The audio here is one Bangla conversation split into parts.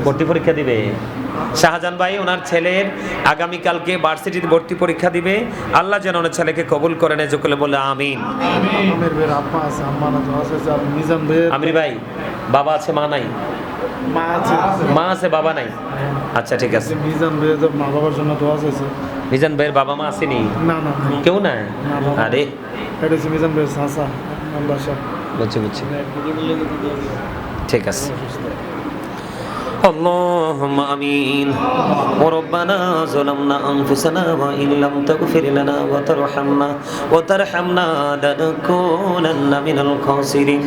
ভর্তি পরীক্ষা দিবে। শাহজাহান ভাই ওনার ছেলের আগামীকালকে ভার্সিটিতে ভর্তি পরীক্ষা দিবে। আল্লাহ যেন ওনার ছেলেকে কবুল করে নেয়, যে বলে আমিন। আমির ভাই বাবা আছে মা নাই? মা আছে বাবা নাই। আচ্ছা ঠিক আছে। মিজান ভাইয়ের মা বাবার জন্য দোয়া চাইছে। মিজান ভাইয়ের বাবা মা আসেনি? না না কেউ নাই। আরে এটা হচ্ছে মিজান ভাইয়ের চাচা বাসা। বুঝছি ঠিক আছে। اللهم آمين. وربنا ظلمنا أنفسنا وإن لم تغفر لنا وترحمنا لنكونن من الخاسرين.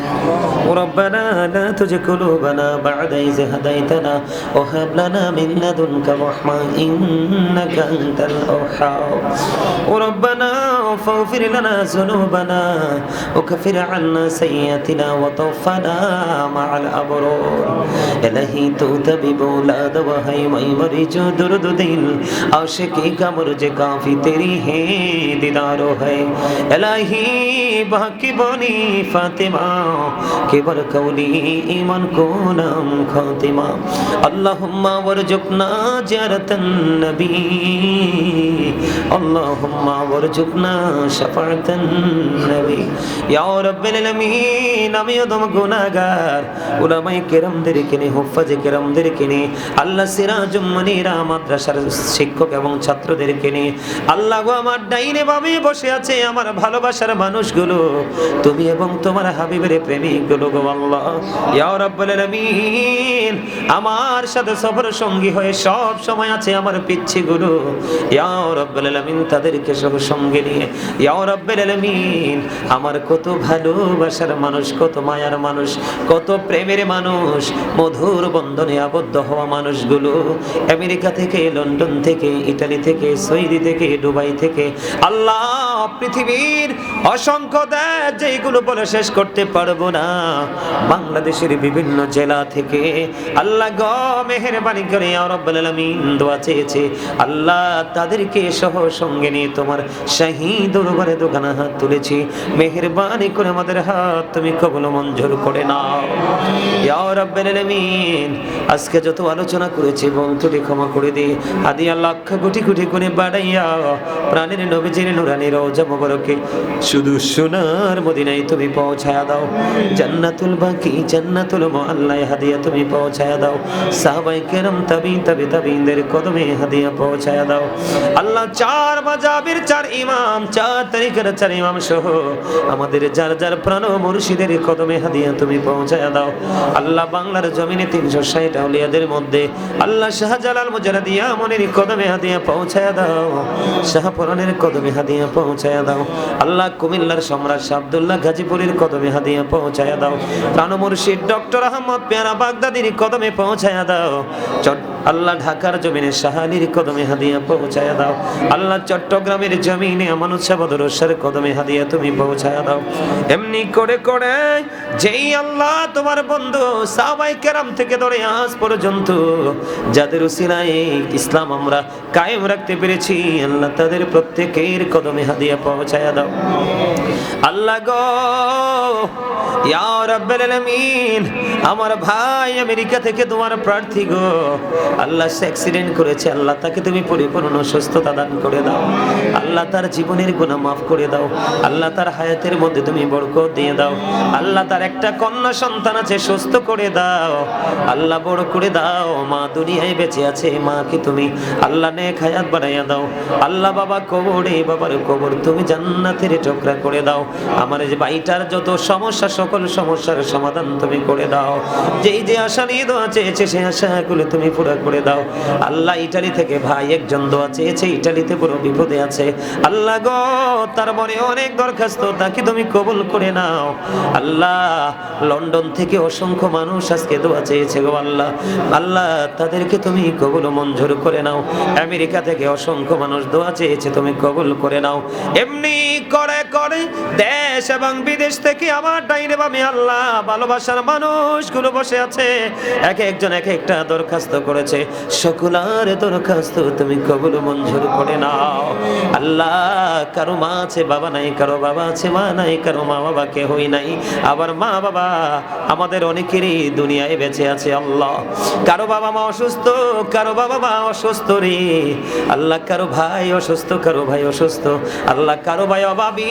ربنا لا تزغ قلوبنا بعد إذ هديتنا وهب لنا من لدنك رحمة إنك أنت الوهاب. ربنا فاغفر لنا ذنوبنا وكفر عنا سيئاتنا وتوفنا مع الأبرار. إلهي तभी बोला दवा है मैं मरी जो दर्द दिल आशिकी का मुझे काफी तेरी है दीदारो है इलाही बाकी बनी फातिमा के बरकौली ईमान को नाम खातिमा अल्लाहुम्मा वरजुकना ज़ियारतन नबी अल्लाहुम्मा वरजुकना शफाअतन नबी या रब्बिल आलमीन আমি অদম গুনাহগার উলামায়ে কেরামদেরকে নিয়ে হুফাজে কেরামদেরকে নিয়ে আল্লাহ সিরাজুম মুনিরা মাদ্রাসার শিক্ষক এবং ছাত্রদেরকে নিয়ে আল্লাহ গো আমার ডাইনে বামে বসে আছে আমার ভালোবাসার মানুষগুলো তুমি এবং তোমার হাবিবের প্রেমিকগুলো গো আল্লাহ ইয়া রাব্বুল আলামিন আমার সাথে সফর সঙ্গী হয়ে সব সময় আছে আমার পিচ্ছিগুলো ইয়া রাব্বুল আলামিন তাদেরকে সব সঙ্গে নিয়ে ইয়া রাব্বুল আলামিন আমার কত ভালোবাসার মানুষ কত মায়ার মানুষ কত প্রেমের মানুষ মধুর বন্ধনে আবদ্ধ হওয়া মানুষগুলো আমেরিকা থেকে লন্ডন থেকে ইতালি থেকে সৌদি থেকে দুবাই থেকে আল্লাহ পৃথিবীর অসংখ্য দেশ যেগুলো বলে শেষ করতে পারবো না বাংলাদেশের বিভিন্ন জেলা থেকে আল্লাহ গো মেহেরবানি করে ইয়া রাব্বুল আলামিন দোয়া চেয়েছে আল্লাহ তাদেরকে সহ সঙ্গে নিয়ে তোমার শাহী দরবারে দোকানা হাত তুলেছি মেহেরবানি করে আমাদের হাত তুমি কবুল মঞ্জুর করে নাও ইয়া রাব্বুল আলামিন আজকে যত আলোচনা করেছি বন্ধুটি ক্ষমা করে দে হাদিয়া লাখ কোটি কোটি করে বাড়াইয়া প্রাণের নবীজির নুরানি রওজা মোবারকে শুধু সোনার মদিনায় তুমি পৌঁছায়া দাও জান্নাতুল বাকি জান্নাতুল মুআল্লায় হাদিয়া তুমি পৌঁছায়া দাও সাহাবায়ে কেরাম তাবিঈনদের কদমে হাদিয়া পৌঁছায়া দাও আল্লাহ চার মাযহাবের চার ইমাম চার তরিকার চার ইমাম সহ আমাদের যার যার প্রাণ মুর্শিদের কদমে হাদিয়া তুমি পৌঁছায়া দাও আল্লাহ বাংলার জমিনে 360 আউলিয়াদের মধ্যে আল্লাহ শাহজালাল মুজাদ্দিদিয়া মনির কদমে হাদিয়া পৌঁছায়া দাও শাহপুরানের কদমে হাদিয়া পৌঁছায়া দাও আল্লাহ কুমিল্লার সম্রাট শাহ আব্দুল্লাহ গাজীপুরের কদমে হাদিয়া পৌঁছায়া দাও প্রাণ মুর্শিদ ডক্টর আহমদ পেয়ারা বাগদাদির কদমে পৌঁছায়া দাও আল্লাহ ঢাকার জমিনে শাহালির কদমে হাদিয়া পৌঁছায়া দাও আল্লাহ চট্টগ্রামের জমিনে আমানত শাহ বদরুশের কদমে হাদিয়া তুমি পৌঁছায়া দাও এমনি করে করে যেই আল্লাহ তোমার বন্ধু সাহাবায়ে কেরাম থেকে ধরে আজ পর্যন্ত যাদের উসিলায় ইসলাম আমরা কায়েম রাখতে পেরেছি আল্লাহ তাদের প্রত্যেকের কদমে হাদিয়া পৌঁছায়া দাও আল্লাহ গো ইয়া রাব্বুল আলামিন আমার ভাই আমেরিকা থেকে তোমার প্রার্থী গো আল্লাহ সে অ্যাক্সিডেন্ট করেছে আল্লাহ তাকে তুমি পরিপূর্ণ সুস্থতা দান করে দাও আল্লাহ তার জীবনের গুনাহ মাফ করে দাও আল্লাহ তার হায়াতের মধ্যে তুমি বরকত দিয়ে দাও আল্লাহ তার একটা কন্যা সন্তান আছে সুস্থ করে দাও আল্লাহ বড় করে দাও মা দুনিয়ায় বেঁচে আছে মাকে তুমি আল্লাহ নেক হায়াত বাড়াইয়া দাও আল্লাহ বাবা কবরে বাবার কবর তুমি জান্নাতের টুকরা করে দাও আমার এই ভাইটার যত সমস্যা সকল সমস্যার সমাধান তুমি করে দাও যেই যে আশা নিয়ে দোয়া চেয়েছে সেই আশাগুলো তুমি পুরো করে দাও আল্লাহ ইতালি থেকে ভাই একজন দোয়া চেয়েছে ইতালিতে বড় বিপদে আছে আল্লাহ গো তার মনে অনেক দরখাস্ত তাকে তুমি কবুল করে নাও আল্লাহ লন্ডন থেকে অসংখ্য মানুষ আজকে দোয়া চেয়েছে গো আল্লাহ আল্লাহ তাদেরকে তুমি কবুল মঞ্জুর করে নাও আমেরিকা থেকে অসংখ্য মানুষ দোয়া চেয়েছে তুমি কবুল করে নাও এমনি করে করে দেশ এবং বিদেশ থেকে আমার ডাইনে বামে আল্লাহ ভালোবাসার মানুষগুলো বসে আছে এক একজন এক একটা দরখাস্ত করেছে সকলের দরখাস্ত তুমি কবুল মঞ্জুর করে নাও আল্লাহ কারো মা আছে বাবা নাই কারো বাবা আছে মা নাই কারো মা বাবা কেউই নাই আবার মা বাবা আমাদের অনেকেরই দুনিয়ায় বেঁচে আছে আল্লাহ। কারো বাবা মা অসুস্থ, কারো বাবা মা অসুস্থ রে আল্লাহ, কারো ভাই অসুস্থ, কারো ভাই অসুস্থ আল্লাহ, কারো ভাই অভাবী,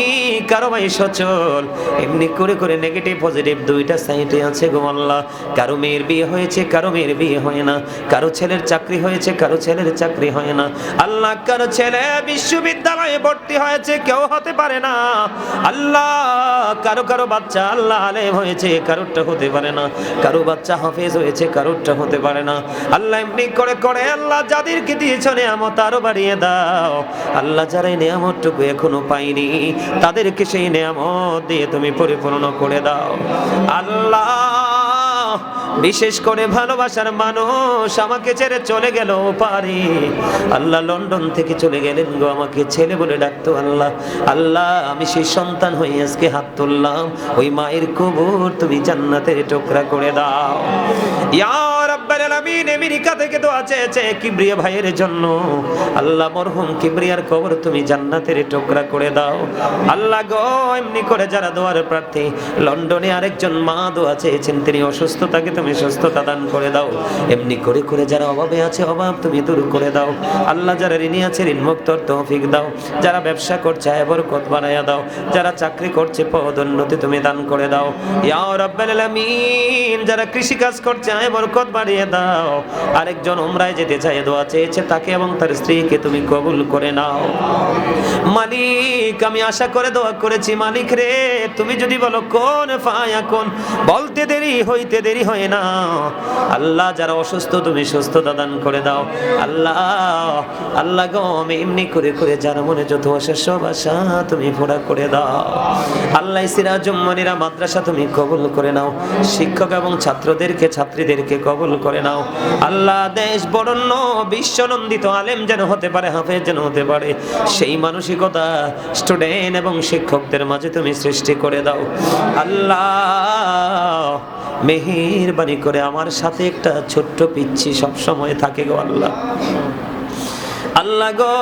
কারো ভাই সচল, এমনি করে করে নেগেটিভ পজিটিভ দুইটা সাইডে আছে গো আল্লাহ। কারো মেয়ের বিয়ে হয়েছে, কারো মেয়ের বিয়ে হয় না, কারো ছেলের চাকরি হয়েছে, কারো ছেলের চাকরি হয় না আল্লাহ, কারো ছেলে বিশ্ববিদ্যালয়ে ভর্তি হয়েছে, কেউ হতে পারে না আল্লাহ, কারো কারো বাচ্চা আল্লাহ আলেম হয়েছে, কারোরটা হতে পারে না, কারো বাচ্চা হাফেজ হয়েছে, কারোরটা হতে পারে না আল্লাহ। এমনি করে করে আল্লাহ যাদেরকে দিয়েছ নিয়ামত আরো বাড়িয়ে দাও আল্লাহ। যারা এই নিয়ামতটুকু এখনো পাইনি তাদেরকে সেই নিয়ামত দিয়ে তুমি পরিপূর্ণ করে দাও আল্লাহ। বিশেষ করে ভালোবাসার মানুষ আমাকে ছেড়ে চলে গেল পারে আল্লাহ, লন্ডন থেকে চলে গেলেন গো, আমাকে ছেলে বলে ডাকতো আল্লাহ। আল্লাহ আমি সেই সন্তান হয়ে আজকে হাত তুললাম, ওই মায়ের কবর তুমি জান্নাতের টুকরা করে দাও ইয়া রাব্বাল আলামিন। আমেরিকা থেকে দোয়া চেয়েছে কিবরিয়া ভাইয়ের জন্য আল্লাহ, মরহুম কিবরিয়ার কবর তুমি জান্নাতের টুকরা করে দাও আল্লাহ গো। এমনি করে যারা দোয়ার প্রার্থী, লন্ডনে আরেকজন মা দোয়া চেয়েছেন, তিনি অসুস্থ, তাকে তুমি সুস্থতা দান করে দাও। এমনি করে করে যারা অভাবে আছে অভাব তুমি দূর করে দাও আল্লাহ। যারা ঋণী আছে ঋণ মুক্তর তৌফিক দাও, যারা ব্যবসা করছে আয় বরকত বানায়া দাও, যারা চাকরি করছে পদোন্নতি তুমি দান করে দাও ইয়া রাব্বাল আলামিন। যারা কৃষি কাজ করছে আয় বরকত বাড়িয়ে দাও। আরেকজন উমরায় যেতে চায় দোয়া চেয়েছে, তাকে এবং তার স্ত্রীকে তুমি কবুল করে নাও মালিক। আমি আশা করে দোয়া করেছি মালিক রে, তুমি যদি বলো কোন ফায়াকুন, বলতে দেরি হইতে দেরি হয় না আল্লাহ। যারা অসুস্থ তুমি সুস্থতা দান করে দাও আল্লাহ। আল্লাহ গো আমি এমনি করে করে যার মনে যত আশা সব আশা তুমি পুরা করে দাও আল্লাহ। সিরাজুম মনিরা মাদ্রাসা তুমি কবুল করে নাও, শিক্ষক এবং ছাত্রদেরকে ছাত্রীদেরকে কবুল করে নাও আল্লাহ। দেশ বরণ্য বিশ্বনন্দিত আলেম যেন হতে পারে, হাফেজ যেন হতে পারে, সেই মানসিকতা স্টুডেন্ট এবং শিক্ষকদের মাঝে তুমি সৃষ্টি করে দাও আল্লাহ। মেহেরবানি করে আমার সাথে একটা ছোট্ট পিচ্ছি সব সময় থাকে গো আল্লাহ। আল্লাহ গো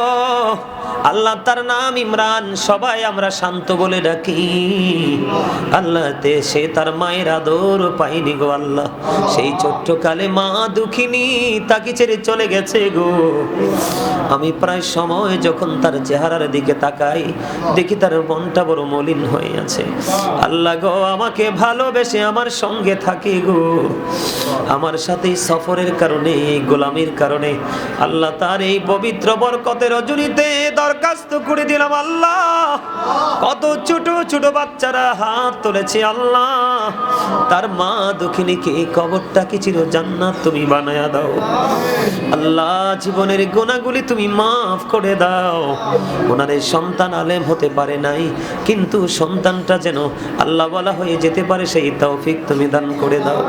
আল্লাহ, তার নাম ইমরান, সবাই আমরা শান্ত বলে ডাকি আল্লাহ। সে তার মায়ের আদর পাইনি গো আল্লাহ। সেই ছোট্ট কালে মা দুঃখিনী, তাকে ছেড়ে চলে গেছে গো। আমি প্রায় সময় যখন তার চেহারার দিকে তাকাই দেখি তার মনটা বড় মলিন হয়ে আছে আল্লাহ গো। আমাকে ভালোবেসে আমার সঙ্গে থাকে গো, আমার সাথে সফরের কারণে, গোলামির কারণে আল্লাহ তার এই পবিত্র বরকতের রজনীতে দরখাস্ত করে দিলাম আল্লাহ। কত ছোট ছোট বাচ্চারা হাত তুলেছে আল্লাহ, তার মা দুঃখিনীকে কবরটাকে চির জান্নাত তুমি বানায়া দাও আল্লাহ। জীবনের গুনাহগুলি তুমি মাফ করে দাও। ওনাদের সন্তান আলেম হতে পারে নাই, কিন্তু সন্তানটা যেন আল্লাহ বলা হয়ে যেতে পারে সেই তৌফিক তুমি দান করে দাও।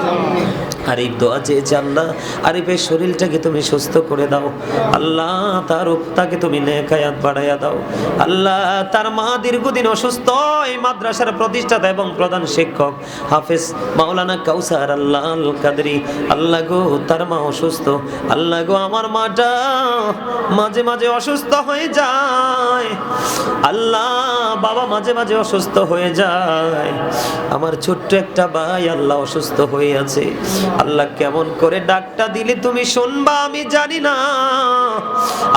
আরিফ দোয়া চেয়েছে আল্লাহ, আরিফের শরীরটাকে তুমি সুস্থ করে দাও আল্লাহ। তার তাকে তুমি নেকায়াত বাড়াইয়া দাও আল্লাহ। তার মা দীর্ঘদিন অসুস্থ, এই মাদ্রাসার প্রতিষ্ঠাতা এবং প্রধান শিক্ষক হাফেজ মাওলানা কাউসার আল্লাহ আল কাদরি আল্লাহ গো, তার মা অসুস্থ আল্লাহ গো। আমার মাটা মাঝে মাঝে অসুস্থ হয়ে যায় আল্লাহ, বাবা মাঝে মাঝে অসুস্থ হয়ে যায়। আমার ছোট্ট একটা ভাই আল্লাহ অসুস্থ হয়ে আছে আল্লাহ। কেমন করে ডাকটা দিলে তুমি শুনবা আমি জানি না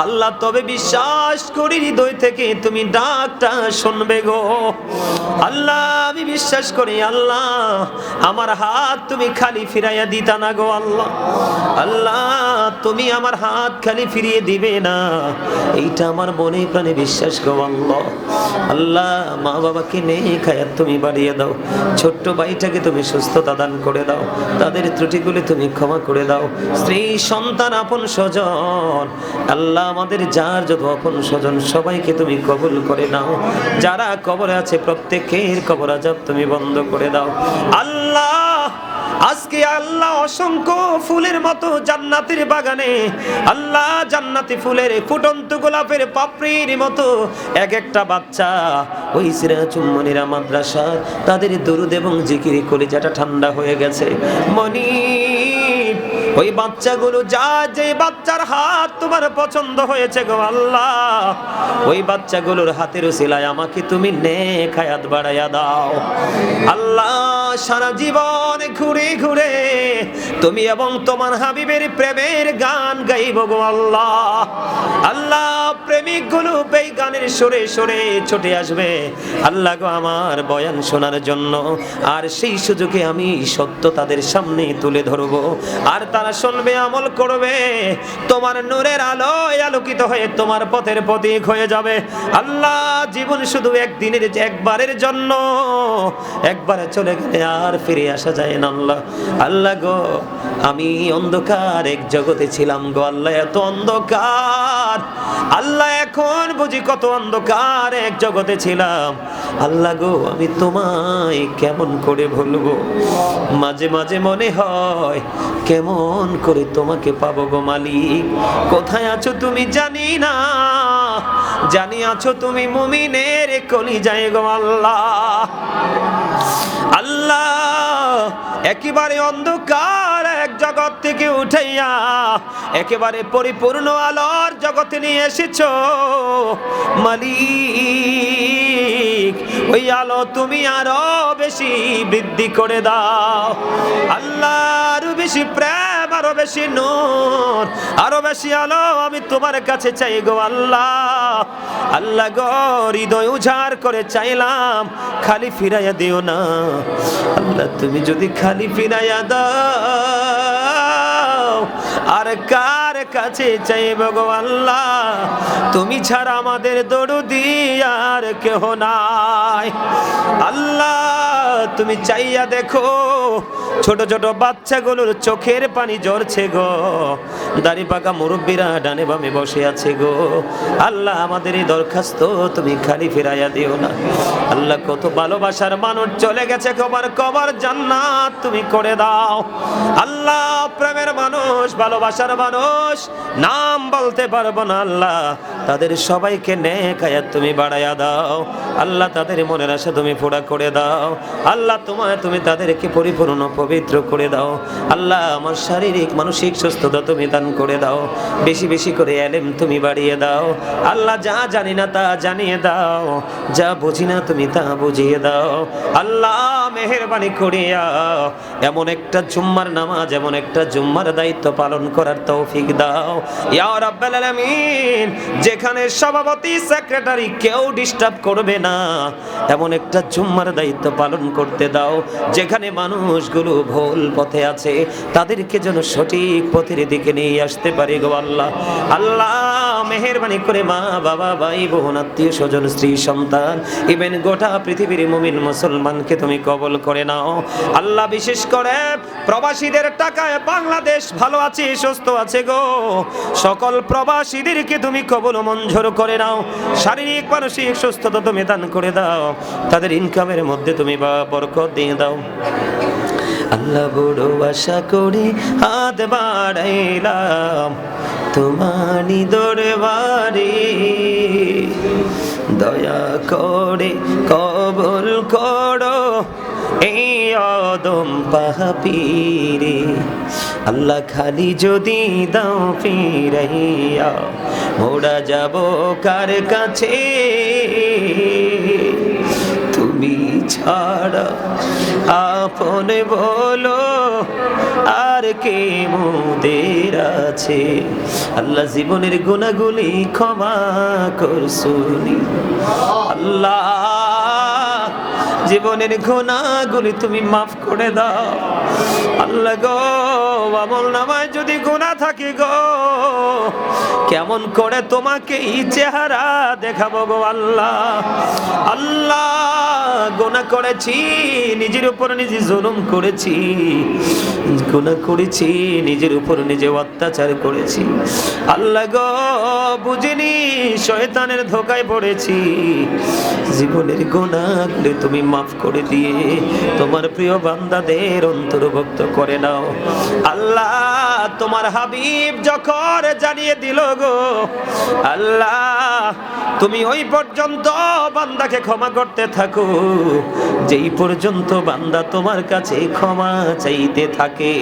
আল্লাহ, তবে বিশ্বাস করি হৃদয় থেকে তুমি ডাকটা শুনবে গো আল্লাহ। আমি বিশ্বাস করি আল্লাহ, আমার হাত তুমি খালি ফিরাইয়া দিতা না গো আল্লাহ। আল্লাহ তুমি আমার হাত খালি ফিরিয়ে দিবে না, এইটা আমার মনে প্রাণে বিশ্বাস গো আল্লাহ। আল্লাহ মা বাবাকে নেকায়াত তুমি বাড়িয়ে দাও, ছোট্ট ভাইটাকে তুমি সুস্থতা দান করে দাও, তাদের ত্রুটিগুলি তুমি ক্ষমা করে দাও। স্ত্রী সন্তান আপন স্বজন আল্লাহ, আমাদের যার যত আপন স্বজন সবাইকে তুমি কবুল করে নাও। যারা কবরে আছে প্রত্যেকের কবর আযাব তুমি বন্ধ করে দাও আল্লাহ। আজকে আল্লাহ অসংখ্য ফুলের মতো জান্নাতের বাগানে আল্লাহ, জান্নাতি ফুলের ফুটন্ত গোলাপের পাপড়ির মতো এক একটা বাচ্চা ওই সিরাজুম মনিরা মাদ্রাসা, তাদের দরুদ এবং জিকির কলিজাটা ঠান্ডা হয়ে গেছে। মনি ওই বাচ্চাগুলো যে বাচ্চার হাত তোমার পছন্দ হয়েছে গো আল্লাহ, ওই বাচ্চাগুলোর হাতের উসিলায় আমাকে তুমি নেক হায়াত বাড়াইয়া দাও আল্লাহ। সারা জীবন ঘুরে ঘুরে তুমি এবং তোমার হাবিবের প্রেমের গান গাইব গো আল্লাহ। আল্লাহ প্রেমিক গুলো এই গানের সুরে সুরে ছুটে আসবে আল্লাহ গো আমার বয়ান শোনার জন্য, আর সেই সুযোগে আমি সত্য তাদের সামনে তুলে ধরবো, আর তারা শুনবে, আমল করবে, তোমার নূরের আলোয় আলোকিত হয়ে তোমার পথের প্রতীক হয়ে যাবে আল্লাহ। জীবন শুধু একদিনের, একবারের জন্য, একবারে চলে গেলে আর ফিরে আসা যায় না আল্লাহ। আল্লাহ গো আমি অন্ধকার এক জগতে ছিলাম গো আল্লাহ, এত অন্ধকার আল্লাহ, এখন বুঝি কত অন্ধকার এক জগতে ছিলাম আল্লাহ গো। আমি তোমায় কেমন করে ভুলবো, মাঝে মাঝে মনে হয় কেমন করে তোমাকে পাবো গো মালিক। কোথায় আছো তুমি জানি না, জানি আছো তুমি মুমিনের কলিজায় গো আল্লাহ। আল্লাহ একেবারে অন্ধকার এক জগৎ থেকে উঠাইয়া একেবারে পরিপূর্ণ আলোর জগতে নিয়ে এসেছো মালিক। ওই আলো তুমি আরো বেশি বৃদ্ধি করে দাও আল্লাহ, আরো বেশি প্রেম, আরো বেশি নূর, আরো বেশি আলো আমি তোমার কাছে চাই গো আল্লাহ। আল্লাহ গো হৃদয় উজাড় করে চাইলাম, খালি ফিরাইয়া দিও না আল্লাহ। তুমি যদি খালি ফিরাইয়া দাও আর কার কাছে চাইব গো আল্লাহ, তুমি ছাড়া আমাদের দরদি আর কেহ নাই আল্লাহ। তুমি চাইয়া দেখো ছোট ছোট বাচ্চাগুলোর চোখের পানি ঝরছে গো, দাড়ি পাকা মুরব্বীরা ডানে বামে বসে আছে গো আল্লাহ। আমাদের এই দরখাস্ত তুমি খালি ফিরাইয়া দিও না আল্লাহ। কত ভালোবাসার মানুষ চলে গেছে, কবর জান্নাত তুমি করে দাও আল্লাহ। প্রেমের মানুষ, ভালোবাসার মানুষ, নাম বলতে পারবো না আল্লাহ, তাদের সবাইকে নেক হায়াত তুমি বাড়াইয়া দাও আল্লাহ। তাদের মনের আশা তুমি পুরা করে দাও আল্লাহ। তুমি তাদেরকে পরিপূর্ণ পবিত্র করে দাও আল্লাহ। আমার শারীরিক মানসিক সুস্থতা তুমি দান করে দাও, বেশি বেশি করে ইলম তুমি বাড়িয়ে দাও আল্লাহ। যা জানি না তা জানিয়ে দাও, যা বুঝি না তুমি তা বুঝিয়ে দাও আল্লাহ। মেহেরবানি করিয়া এমন একটা জুম্মার নামাজ, এমন একটা জুম্মার দায়িত্ব পালন করার তৌফিক দাও ইয়া রাব্বাল আলামিন। যেখানে সভাপতি, সেক্রেটারি কেউ ডিস্টার্ব করবে না, এমন একটা জুম্মার দায়িত্ব পালন করতে দাও। যেখানে মানুষগুলো ভুল পথে আছে তাদেরকে যেন সঠিক পথের দিকে নিয়ে আসতে পারি গো আল্লাহ। আল্লাহ মেহেরবানি করে মা বাবা, ভাই বোন, আত্মীয় স্বজন, স্ত্রী সন্তান, ইভেন গোটা পৃথিবীর মুমিন মুসলমানকে তুমি কবুল করে নাও আল্লাহ। বিশেষ করে প্রবাসীদের টাকায় বাংলাদেশ ভালো আছে, সুস্থ আছে গো। সকল প্রবাসীদেরকে তুমি কবুল মঞ্জুর করে নাও, শারীরিক মানসিক সুস্থতা তুমি দান করে দাও, তাদের ইনকামের মধ্যে তুমি বরকত দিয়ে দাও আল্লাহ। বড় আশা করি হাত বাড়াইলাম তোমারি দরবারে, দয়া করে কবুল করো এই অদম পাপীরে আল্লাহ। খালি যদি দাও ফিরাইয়া মোরা যাব কার কাছে, তুমি ছাড়া আপন বলো আর কে মোদের আছে আল্লাহ। জীবনের গুনাহগুলি ক্ষমা করছুনি আল্লাহ, জীবনের গুনাহগুলি তুমি মাফ করে দাও আল্লাহ গো। আমল নামায় যদি গুনাহ থাকে গো, কেমন করে তোমাকে এই চেহারা দেখাবো গো আল্লাহ। আল্লাহ গুনাহ করেছি, নিজের উপর নিজে জুলুম করেছি, গুনাহ করেছি, নিজের উপর নিজে অত্যাচার করেছি আল্লাহ গো। বুঝিনি, শয়তানের ধোকায় পড়েছি। জীবনের গুনাহগুলি তুমি মাফ করে দিয়ে তোমার প্রিয় বান্দাদের অন্তর্ভুক্ত করে নাও আল্লাহ। তোমার হাবিব যখন জানিয়ে দিল গো আল্লাহ তুমি ওই পর্যন্ত বান্দাকে ক্ষমা করতে থাকো যেই পর্যন্ত বান্দা তোমার কাছে ক্ষমা চাইতে থাকে।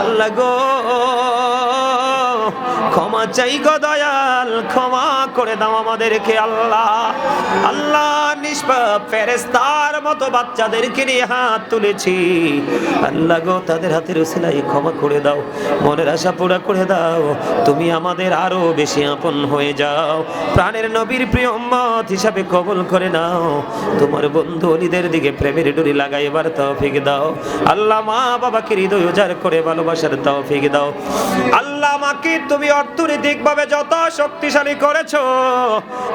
আল্লাহ গো ক্ষমা চাই গো দয়াল, ক্ষমা করে দাও আমাদেরকে আল্লাহ। আল্লাহ নিষ্পাপ ফেরেশতার মতো বাচ্চাদেরকে নিয়ে হাত তুলেছি আল্লাহ গো, তাদের হাতের উসিলায় ক্ষমা করে দাও, মনের আশা পুরা করে দাও, তুমি আমাদের আরো বেশি আপন হয়ে যাও, প্রাণের নবীর প্রিয় উম্মত হিসাবে কবুল করে নাও, তোমার বন্ধু ওলিদের দিকে প্রেমের ডুরি লাগাইবার তৌফিক দাও আল্লাহ। মা বাবাকে হৃদয় উজাড় করে ভালোবাসার তৌফিক দাও আল্লাহ। মাকে তুমি অর্থনৈতিকভাবে যত শক্তিশালী করেছো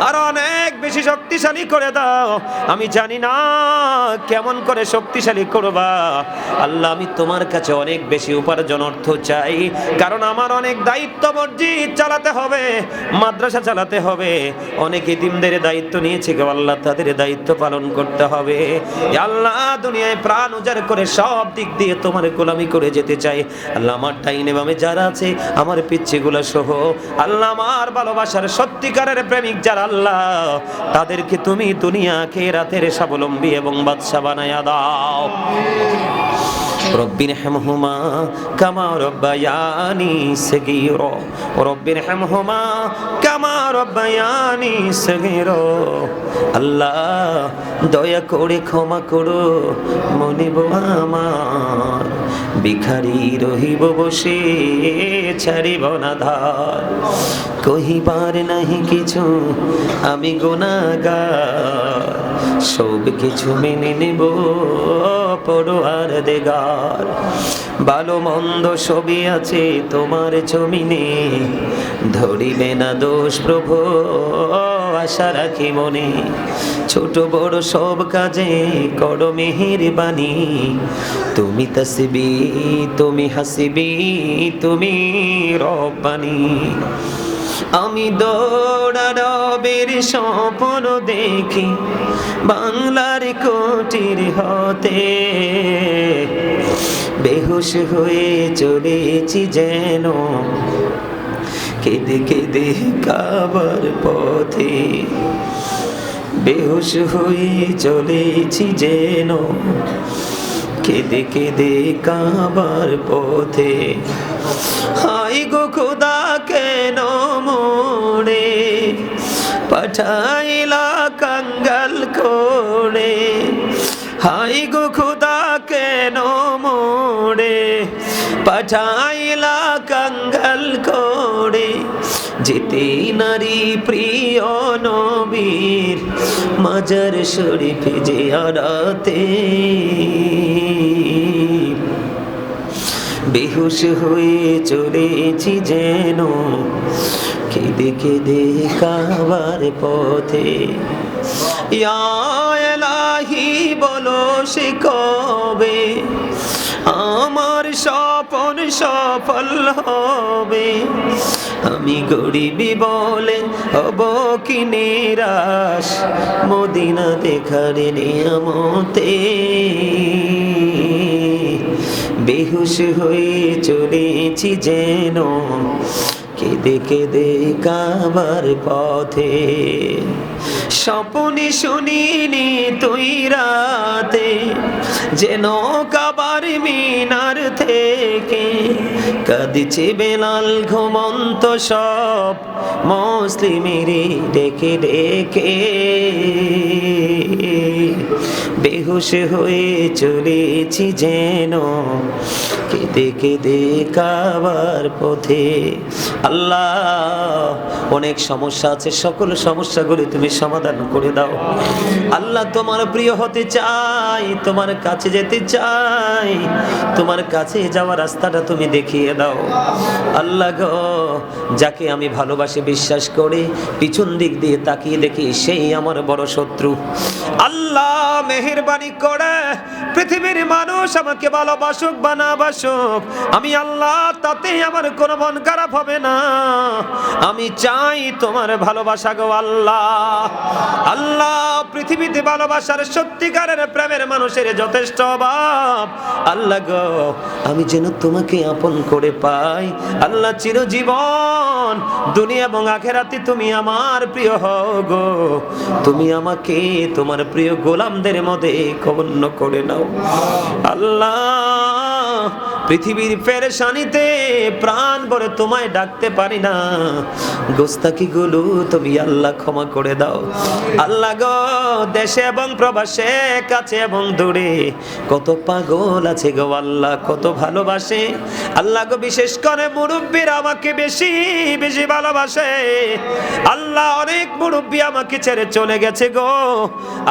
আর অনেক বেশি শক্তিশালী করে দাও। আমি জানি না কেমন করে শক্তিশালী করবা আল্লাহ, আমি তোমার কাছে অনেক বেশি উপার্জন অর্থ চাই, কারণ আমার অনেক দায়িত্ব, মসজিদ চালাতে হবে, মাদ্রাসা চালাতে হবে, অনেক এতিমদের দায়িত্ব নিয়েছে গো আল্লাহ, তাদের দায়িত্ব পালন করতে হবে আল্লাহ। দুনিয়ায় প্রাণ উজাড় করে সব দিক দিয়ে তোমার গোলামি করে যেতে চাই আল্লাহ। আমার ডাইনে বামে যারা আছে আমার পিচ্ছিগুলো সহ আল্লাহ, আমার ভালোবাসার সত্যিকারের প্রেমিক যারা আল্লাহ, তাদেরকে তুমি দুনিয়া আখিরাতের স্বাবলম্বী এবং বাদশা বানায়া দাও। রব্বির হামহুমা কামা রব্বায়ানি সগীরা, রব্বির হামহুমা কামা রব্বায়ানি সগীরা। আল্লাহ দয়া করে ক্ষমা করো মনিব আমার, ভিখারি রহিব বসে ছাড়িব না ধার, কহিবার নাহি কিছু আমি গুনাহগার, সব কিছু মেনে নেব পরোয়ার দেগার। ভালো মন্দ সবই আছে তোমার জমিনে, ধরিবে না দোষ প্রভু আশা রাখি মনে, ছোট বড় সব কাজে করো মেহেরবানি, তুমি তাসবি তুমি হাসিবি তুমি রব্বানি। আমি দৌড়া রবের স্বপ্ন দেখি বাংলার কোটির হতে, বেহুশ হয়ে চলেছি যেন কেঁদে কেঁদে কাবার পথে, বেহুশ হয়ে চলেছি যেন কেঁদে কেঁদে কাবার পথে। হাই গো খোদা কেন মোড়ে পাঠাইলা কাঙ্গাল করে, হাই গো খোদা কেন মোড়ে পাঠাইলা কাঙ্গাল করে, যেতে নারী প্রিয় নবীর মাজার শরীফ জিয়ারতে, বেহুশ হয়ে চলেছি যেন কেঁদে কেঁদে কাবার পথে। ইয়া ইলাহি বলো সে কবে আমার স্বপ্ন সফল হবে, আমি গরিবি বলে হব কি নিরাশ মদিনা দেখার নিয়ামতে, বেহুশ হয়ে চলেছি যেন কেঁদে কেঁদে কাবার পথে। স্বপ্নে শুনিনি তুই রাতে যেন কাবার মিনার থেকে কাঁদিছে বেলাল ঘুমন্ত সব মুসলিমেরে ডেকে ডেকে, বেহুশ হয়ে চলেছি যেন কেঁদে কেঁদে কাবার পথে। আল্লাহ অনেক সমস্যা আছে, সকল সমস্যাগুলি তুমি সমাধান করে দাও আল্লাহ। তোমার প্রিয় হতে চাই, তোমার কাছে যেতে চাই, তোমার কাছে যাওয়ার রাস্তাটা তুমি দেখিয়ে দাও আল্লাহ গো। যাকে আমি ভালোবাসি বিশ্বাস করে পিছন দিক দিয়ে তাকিয়ে দেখি সেই আমার বড় শত্রু আল্লাহ। মেহেরবানি মেহেরবানি করে পৃথিবীর মানুষ আমাকে ভালোবাসুক বা না বাসুক, আমি আল্লাহ তাতে আমার কোনো মন খারাপ হবে না। আমি চাই তোমার ভালোবাসা গো আল্লাহ। আল্লাহ পৃথিবীতে ভালোবাসার সত্যিকারের প্রেমের মানুষের যথেষ্ট অভাব। আল্লাহ গো আমি যেন তোমাকে আপন করে পাই। আল্লাহ চিরজীবন দুনিয়া এবং আখেরাতে তুমি আমার প্রিয় হও গো। তুমি আমাকে তোমার প্রিয় গোলামদের মধ্যে গণ্য করে নাও আল্লাহ। পৃথিবীর পেরেশানিতে প্রাণ ভরে তোমায় ডাকতে পারি না, গোস্তাকি গুলো তুমি আল্লাহ ক্ষমা করে দাও আল্লাহ গো। দেশে এবং প্রবাসে কাছে এবং দূরে কত পাগল আছে গো আল্লাহ, কত ভালোবাসে আল্লাহ গো। বিশেষ করে মুরব্বীরা আমাকে বেশি বেশি ভালোবাসে আল্লাহ। অনেক মুরব্বী আমাকে ছেড়ে চলে গেছে গো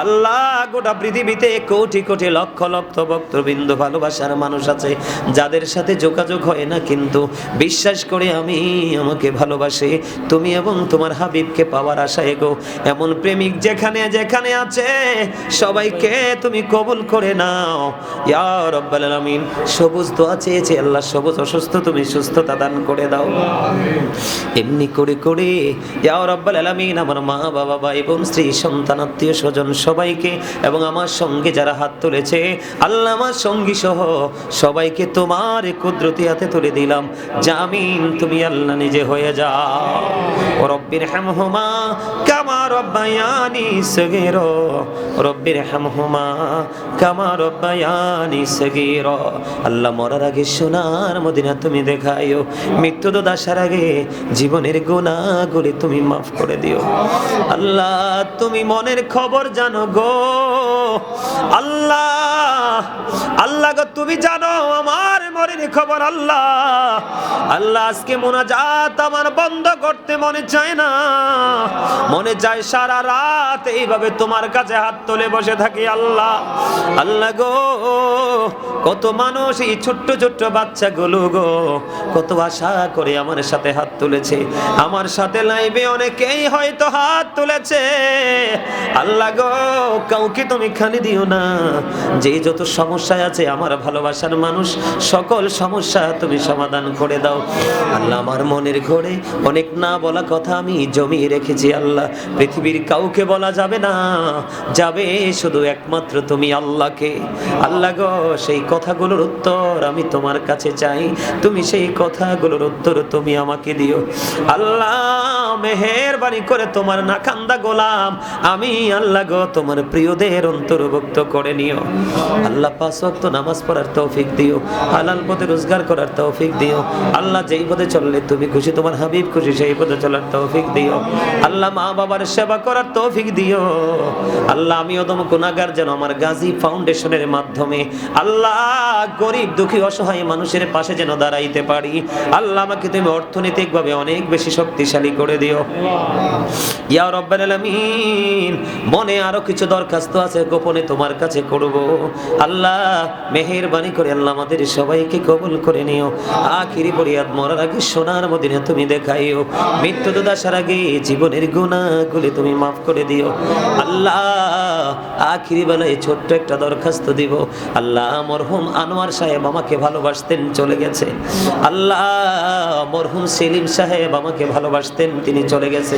আল্লাহ। গোটা পৃথিবীতে কোটি কোটি লক্ষ লক্ষ ভক্তবৃন্দ ভালোবাসার মানুষ আছে যাদের সাথে যোগাযোগ হয় না, কিন্তু বিশ্বাস করে আমি আমাকে ভালোবাসে তুমি এবং তোমার হাবিবকে পাওয়ার আশায় গো। এমন প্রেমিক যেখানে যেখানে আছে সবাইকে তুমি কবুল করে নাও ইয়া রাব্বাল আলামিন। সবুজ দোয়া চেয়েছে আল্লাহ, সবুজ অসুস্থ তুমি সুস্থতা দান করে দাও। এমনি করে করে ইয়া রাব্বাল আলামিন আমার মা বাবা ভাই বোন স্ত্রী সন্তান আত্মীয় স্বজন সবাইকে এবং আমার সঙ্গে যারা হাত তুলেছে আল্লাহ আমার সঙ্গী সহ সবাইকে তোমার কুদরতি হাতে তুলে দিলাম। জামিন তুমি আল্লাহ নিজে হয়ে যাও। রব্বির হামহুমা কামা রব্বায়ানি সগীরা, রব্বির হামহুমা কামা রব্বায়ানি সগীরা। আল্লাহ মরার আগে সোনার মদিনা তুমি দেখাইও, মৃত্যু তো আসার আগে জীবনের গুনাহগুলি তুমি মাফ করে দিও আল্লাহ। তুমি মনের খবর জানো গো আল্লাহ। আল্লাহ গো তুমি জানো আমার মনের খবর আল্লাহ। আল্লাহ আজকে মুনাজাত আমার বন্ধ করতে মনে চায় না, মনে চায় সারা রাত এইভাবে তোমার কাছে হাত তুলে বসে থাকি আল্লাহ। আল্লাহ গো কত মানুষ এই ছোট্ট ছোট্ট বাচ্চাগুলো গো কত আশা করে আমার সাথে হাত তুলেছে, আমার সাথে লাইভে অনেকেই হয়তো হাত তুলেছে আল্লাহ গো। কাউকে তুমি খালি দিও না, যে যত সমস্যায় আছে আমার ভালোবাসার মানুষ সকল সমস্যা তুমি সমাধান করে দাও আল্লাহ। আমার মনের ঘরে অনেক না বলা কথা আমি জমিয়ে রেখেছি আল্লাহ, পৃথিবীর কাউকে বলা যাবে না, যাবে শুধু একমাত্র তুমি আল্লাহকে আল্লাহ গো। সেই কথাগুলোর উত্তর আমি তোমার কাছে চাই, তুমি সেই কথাগুলোর উত্তর তুমি আমাকে দিও আল্লাহ। মেহেরবানি করে তোমার নাকান্দা গোলাম আমি আল্লাহ গো তোমার প্রিয়দের অন্তর্ভুক্ত করে নিও আল্লাহ। 5 ওয়াক্ত নামাজ পড়ার তৌফিক দিও, হালাল পথে রোজগার করার তৌফিক দিও আল্লাহ। যেই পথে চললে তুমি খুশি, তোমার হাবিব খুশি, সেই পথে চলার তৌফিক দিও আল্লাহ। মা বাবার সেবা করার তৌফিক দিও আল্লাহ। আমি অদম গুনাহগার যেন আমার গাজী ফাউন্ডেশনের মাধ্যমে আল্লাহ গরিব দুঃখী অসহায় মানুষের পাশে যেন দাঁড়াইতে পারি আল্লাহ। আমাকে তুমি অর্থনৈতিকভাবে অনেক বেশি শক্তিশালী করে দিও ইয়া রাব্বাল আলামিন। মনে আরো কিছু দরখাস্ত আছে গোপনে তোমার কাছে করব আল্লাহ। মেহেরবানি করে আল্লাহ আমাদের সবাইকে কবুল করে নিও। আখিরি ফরিয়াদ মরার আগে সোনার মদিনা তুমি দেখাইও, মৃত্যু আসার আগে জীবনের গুনাহগুলি তুমি মাফ করে দিও আল্লাহ। আখিরি বেলায় ছোট্ট একটা দরখাস্ত দিব আল্লাহ। মরহুম আনোয়ার সাহেব আমাকে ভালোবাসতেন, চলে গেছে আল্লাহ। মরহুম সেলিম সাহেব আমাকে ভালোবাসতেন, তিনি চলে গেছে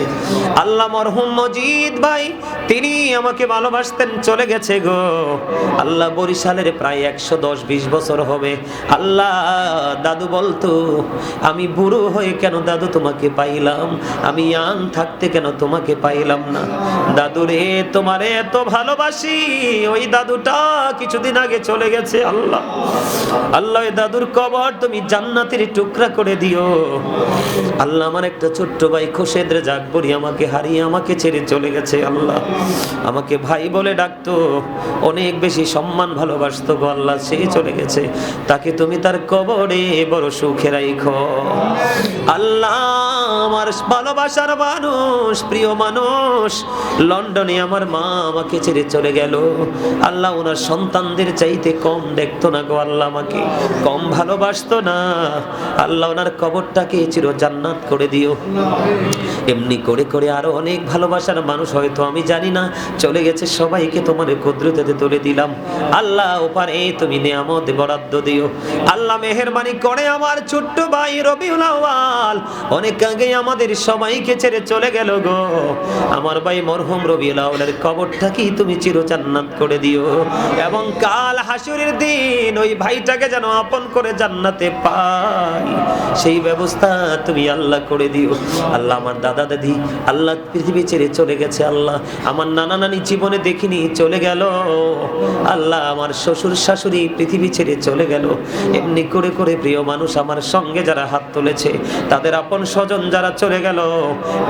আল্লাহ। মরহুম মজিদ ভাই তিনি আমাকে ভালোবাসতেন, চলে গেছে গো আল্লাহ। বরিশালের প্রায় 110-20 বছর হবে আল্লাহ। দাদু বলতো আমি বুড়ো হয়ে কেন দাদু তোমাকে পাইলাম, আমি ইয়াং থাকতে কেন তোমাকে পাইলাম না। দাদু রে তোমারে এত ভালোবাসি, ওই দাদুটা কিছুদিন আগে চলে গেছে আল্লাহ। আল্লাহ ওই দাদুর কবর তুমি জান্নাতের টুকরা করে দিও আল্লাহ। আমার একটা ছোট্ট ভাই খোশেদ রেজাক বড়ি আমাকে হারিয়ে আমাকে ছেড়ে চলে গেছে আল্লাহ। আমাকে ভাই বলে ডাকতো, অনেক বেশি সম্মান ভালোবাসতো গো আল্লাহ। সে চলে গেছে, তাকে তুমি তার কবরে বড় সুখে রাখো আল্লাহ। আমার ভালোবাসার মানুষ, প্রিয় মানুষ, লন্ডনে আমার মা আমাকে ছেড়ে চলে গেল। আল্লাহ ওনার সন্তানদের চাইতে কম দেখতো না গো আল্লাহ, আমাকে কম ভালোবাসতো না। আল্লাহ ওনার কবরটাকে চির জান্নাত করে দিও। এমনি করে করে আরো অনেক ভালোবাসার মানুষ হয়তো আমি জানি না চলে গেছে, সবাইকে তোমার কুদরতে তুলে দিলাম। আল্লাহ ওপারে তুমি নিয়ামত বরাদ্দ দিও। আল্লাহ মেহেরবানি করে আমার ছোট্ট ভাই রবিউল আউয়াল অনেক আগে আমাদের সবাইকে ছেড়ে চলে গেল গো। আমার ভাই মরহুম রবিউল আউয়ালের কবরটা কি তুমি চির জান্নাত করে দিও, এবং কাল হাসরের দিন ওই ভাইটাকে যেন আপন করে জান্নাতে পাই, সেই ব্যবস্থা তুমি আল্লাহ করে দিও। আল্লাহ আমার দাদা দাদি আল্লাহ পৃথিবী ছেড়ে চলে গেছে। আল্লাহ আমার নানা নানি জীবনে দেখিনি চলে গেল। আল্লাহ আমার শ্বশুর শাশুড়ি পৃথিবী ছেড়ে চলে গেল। এমনি করে করে প্রিয় মানুষ আমার সঙ্গে যারা হাত তুলেছে, তাদের আপন স্বজন যারা চলে গেল,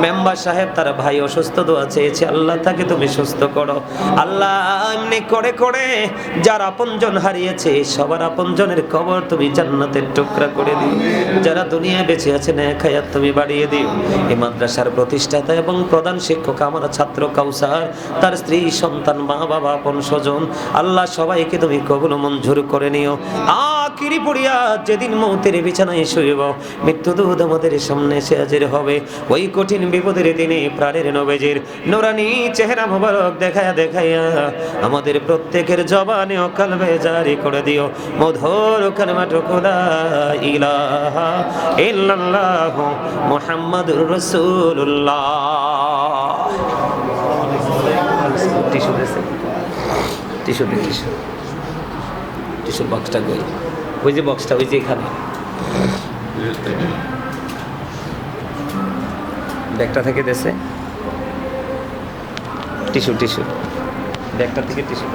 মেম্বার সাহেব তারা ভাই অসুস্থ, দোয়া চেয়েছে আল্লাহ তাকে তুমি সুস্থ করো। আল্লাহ এমনি করে করে যারা আপনজন হারিয়েছে সবার আপনজনের কবর তুমি জান্নাতের টুকরা করে দিও। যারা দুনিয়ায় বেঁচে আছে নেক হায়াত তুমি বাড়িয়ে দিও। এই মাদ্রাসার প্রতিষ্ঠাতা এবং প্রধান শিক্ষক আমার ছাত্র কাউসার, তার স্ত্রী সন্তান মা বাবা আপন স্বজন, আল্লাহ সবাইকে তুমি কবুল মঞ্জুর করে নিও। আখিরি পড়িয়া যেদিন মৌতের বিছানায় শুইব, মৃত্যু দূত আমাদের সামনে এসে হাজির হবে, ওই কঠিন বিপদের দিনে প্রাণের নবীজির নুরানি চেহারা মোবারক দেখায়া দেখাইয়া আমাদের প্রত্যেকের জবানে ও কলবে জারি করে দিও মধুর কালিমাটুকু লা ইলাহা ইল্লাল্লাহু মুহাম্মাদুর রাসূলুল্লাহ। টিস্যু দেছে, টিস্যু দে, টিস্যু, টিস্যুর বক্সটা কই? ওই যে বক্সটা, ওই যে এখানে ব্যাগটা থেকে দেছে টিস্যু, টিস্যু ব্যাগটা থেকে টিস্যু।